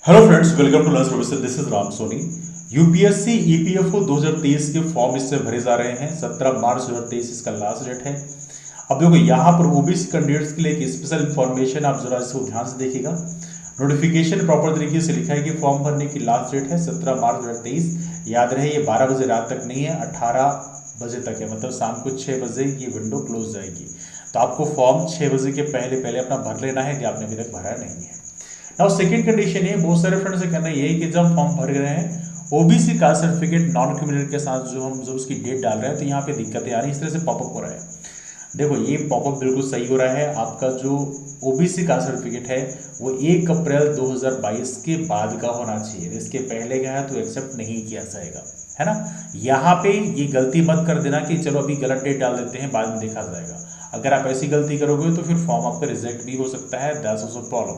Hello friends, welcome to learn professor. This is Ram Soni. UPSC EPFO 2023 के form इससे भरे जा रहे हैं। 17 मार्च 2023 इसका लास्ट डेट है। अब देखो यहाँ पर ओबीसी कैंडिडेट्स के लिए एक स्पेशल इन्फॉर्मेशन, आप जरा इसको ध्यान से देखिएगा। नोटिफिकेशन प्रॉपर तरीके से लिखा है कि फॉर्म भरने की लास्ट डेट है 17 मार्च 2023। याद रहे ये 12 बजे रात तक नहीं है, 18 बजे तक है, मतलब शाम को 6 बजे ये विंडो क्लोज जाएगी। तो आपको फॉर्म 6 बजे के पहले पहले अपना भर लेना है कि आपने अभी तक भरा नहीं है। नाउ सेकंड कंडीशन है, बहुत सारे फ्रेंड्स से कहना ये है कि जब फॉर्म भर रहे हैं OBC caste certificate non criminal के साथ जो उसकी डेट डाल रहे हैं, तो यहाँ पे दिक्कतें आ रही है। इस तरह से पॉपअप हो रहा है। देखो ये पॉपअप बिल्कुल सही हो रहा है। आपका जो ओबीसी कास्ट सर्टिफिकेट है वो 1 अप्रैल 2022 के बाद का होना चाहिए। इसके पहले का है तो एक्सेप्ट नहीं किया जाएगा, है ना। यहाँ पे ये गलती मत कर देना कि चलो अभी गलत डेट डाल देते हैं, बाद में देखा जाएगा। अगर आप ऐसी गलती करोगे तो फिर फॉर्म आपका रिजेक्ट भी हो सकता है। That's also problem.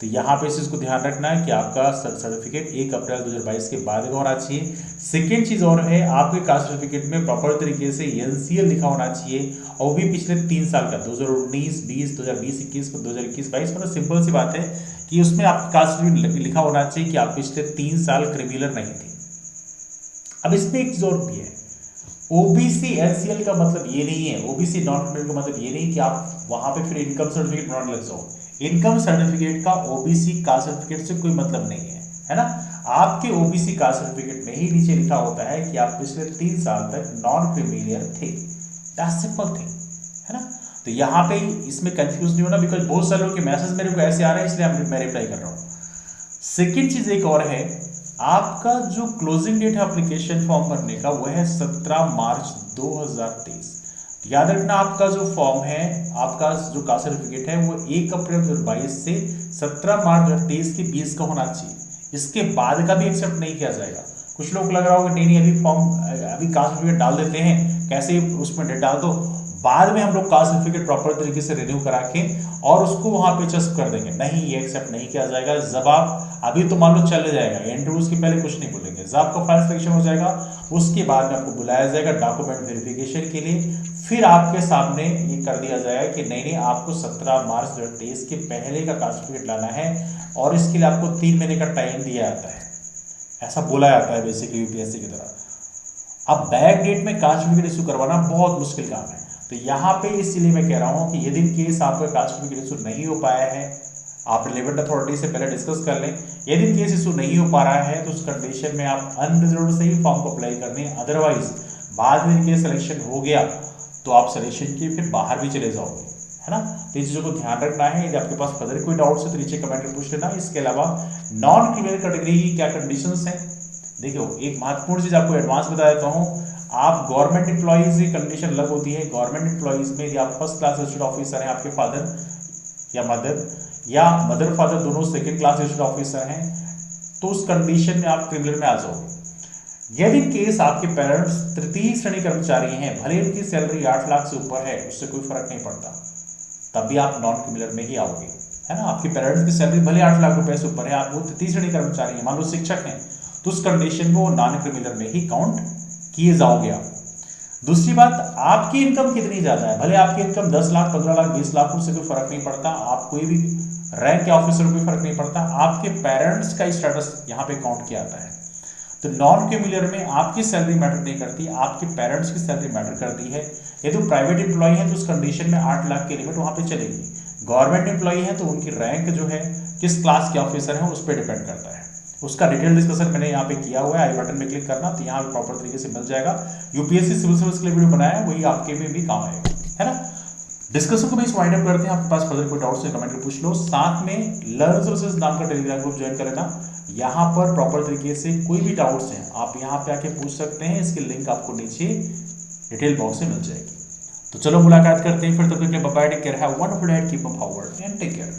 तो यहाँ पे इस चीज़ को ध्यान रखना है कि आपका सर्टिफिकेट 1 अप्रैल 2022 के बाद का होना चाहिए। सेकेंड चीज़ और है, आपके कास्ट सर्टिफिकेट में प्रॉपर तरीके से एनसीएल लिखा होना चाहिए, और भी पिछले 3 साल का 2019, 20, 2020, 21, 2021, 22। मतलब सिंपल सी बात है कि उसमें आपका कास्ट सर्टिफिकेट लिखा होना चाहिए कि आप पिछले 3 साल क्रिमिनल नहीं थे। अब इसमें एक चीज़ और भी है, ओबीसी एनसीएल का मतलब ये नहीं है, ओबीसी नॉन क्रिमिनल का मतलब ये नहीं कि आप वहां पे फिर इनकम सर्टिफिकेट बनाने लग जाओ। इनकम सर्टिफिकेट का ओबीसी कास्ट सर्टिफिकेट से कोई मतलब नहीं है ना। आपके ओबीसी कास्ट सर्टिफिकेट में ही नीचे लिखा होता है कि आप पिछले 3 साल तक नॉन क्रिमिनल थे। दैट्स सिंपल थिंग, है ना। तो यहाँ पे इसमें कंफ्यूज नहीं होना, बिकॉज बहुत सारे लोग के मैसेज मेरे को ऐसे आ रहे हैं, इसलिए मैं रिप्लाई कर रहा हूँ। सेकेंड चीज एक और है, आपका जो क्लोजिंग डेट है एप्लीकेशन फॉर्म भरने का वो है 17 मार्च 2023। याद रखना आपका जो फॉर्म है, आपका जो कास्ट सर्टिफिकेट है वो 1 अप्रैल 2022 से 17 मार्च 2023 के 20 का होना चाहिए। इसके बाद का भी एक्सेप्ट नहीं किया जाएगा। कुछ लोग लग रहा होगा नहीं अभी फॉर्म अभी कास्ट सर्टिफिकेट डाल देते हैं, कैसे उसमें डेट डाल दो, बाद में हम लोग कास्ट सर्टिफिकेट प्रॉपर तरीके से रिन्यू करा के और उसको वहां पे चेक कर देंगे। नहीं, ये एक्सेप्ट नहीं किया जाएगा। जब आप अभी तो मान लो चले जाएगा इंटरव्यूज के पहले कुछ नहीं बोलेंगे। जब आपका फाइनल सिलेक्शन हो जाएगा उसके बाद में आपको बुलाया जाएगा डॉक्यूमेंट वेरिफिकेशन के लिए। फिर आपके सामने ये कर दिया जाएगा कि नहीं आपको 17 मार्च 2023 के पहले का कास्ट सर्टिफिकेट लाना है, और इसके लिए आपको 3 महीने का टाइम दिया जाता है। ऐसा बोला जाता है बेसिकली यूपीएससी की तरह। अब बैक डेट में कास्ट सर्टिफिकेट इशू करवाना बहुत मुश्किल काम है। तो यहाँ पे इसलिए मैं कह रहा हूँ कि यदि केस आपका कास्ट सर्टिफिकेट इशू नहीं हो पाया है, आप रिलेवेंट अथॉरिटी से पहले डिस्कस कर लें। यदि केस इशू नहीं हो पा रहा है तो उस कंडीशन में आप अनरिजर्व्ड से ही फॉर्म को अप्लाई करने, अदरवाइज बाद में केस सिलेक्शन हो गया तो आप सिलेक्शन के फिर बाहर भी चले जाओगे, है ना। तो इन चीज़ों को ध्यान रखना है। यदि आपके पास फर्दर कोई डाउट्स है तो नीचे कमेंट में पूछ लेना। इसके अलावा नॉन क्रिमिनल कैटेगरी की क्या कंडीशंस हैं, देखो एक महत्वपूर्ण चीज़ आपको एडवांस बता देता हूँ। आप गवर्नमेंट एम्प्लॉइज की कंडीशन अलग होती है। गवर्नमेंट एम्प्लॉइज में यदि आप फर्स्ट क्लास रजिस्टर्ड ऑफिसर हैं, आपके फादर या मदर फादर दोनों सेकेंड क्लास रजिस्टर्ड ऑफिसर हैं, तो उस कंडीशन में आप क्रिमिनल में आ जाओगे। यदि केस आपके पेरेंट्स तृतीय श्रेणी कर्मचारी हैं, भले उनकी सैलरी 8 लाख से ऊपर है, उससे कोई फर्क नहीं पड़ता, तब भी आप नॉन क्रिमिनल में ही आओगे, है ना। आपके पेरेंट्स की सैलरी भले 8 लाख रुपए से ऊपर है, आप वो तृतीय श्रेणी कर्मचारी हैं, मान लो शिक्षक हैं, तो उस कंडीशन में वो नॉन क्रिमिनल में ही काउंट किए जाओगे आप। दूसरी बात, आपकी इनकम कितनी ज्यादा है, भले आपकी इनकम 10 लाख, 15 लाख, 20 लाख, उससे कोई फर्क नहीं पड़ता। आप कोई भी रैंक के ऑफिसर को कोई फर्क नहीं पड़ता। आपके पेरेंट्स का स्टेटस यहाँ पे काउंट किया जाता है। तो नॉन क्रिमिनल में आपकी सैलरी मैटर नहीं करती, आपके पेरेंट्स की सैलरी मैटर करती है। यदि तो प्राइवेट एम्प्लॉय है तो उस कंडीशन में 8 लाख की लिमिट वहां पे चलेगी। गवर्नमेंट एम्प्लॉय है तो उनकी रैंक जो है, किस क्लास के ऑफिसर हैं, उस पर डिपेंड करता है। उसका डिटेल डिस्कशन मैंने यहाँ पे किया हुआ है, आई बटन में क्लिक करना तो यहाँ पे प्रॉपर तरीके से मिल जाएगा। यूपीएससी सिविल सर्विस के लिए वीडियो बनाया है, वही आपके में भी काम आएगा, है ना। डिस्कशन को भी वाइंड अप करते हैं। आपके पास फर्दर कोई डाउट्स है कमेंट में पूछ लो। साथ में लर्न सर्विसेज नाम का टेलीग्राम ग्रुप ज्वाइन कर लेना। यहाँ पर प्रॉपर तरीके से कोई भी डाउट्स हैं आप यहाँ पे आके पूछ सकते हैं। इसकी लिंक आपको नीचे डिटेल बॉक्स में मिल जाएगी। तो चलो मुलाकात करते हैं फिर, तब तक के लिए bye bye, take care, have a wonderful day, keep up forward and take care.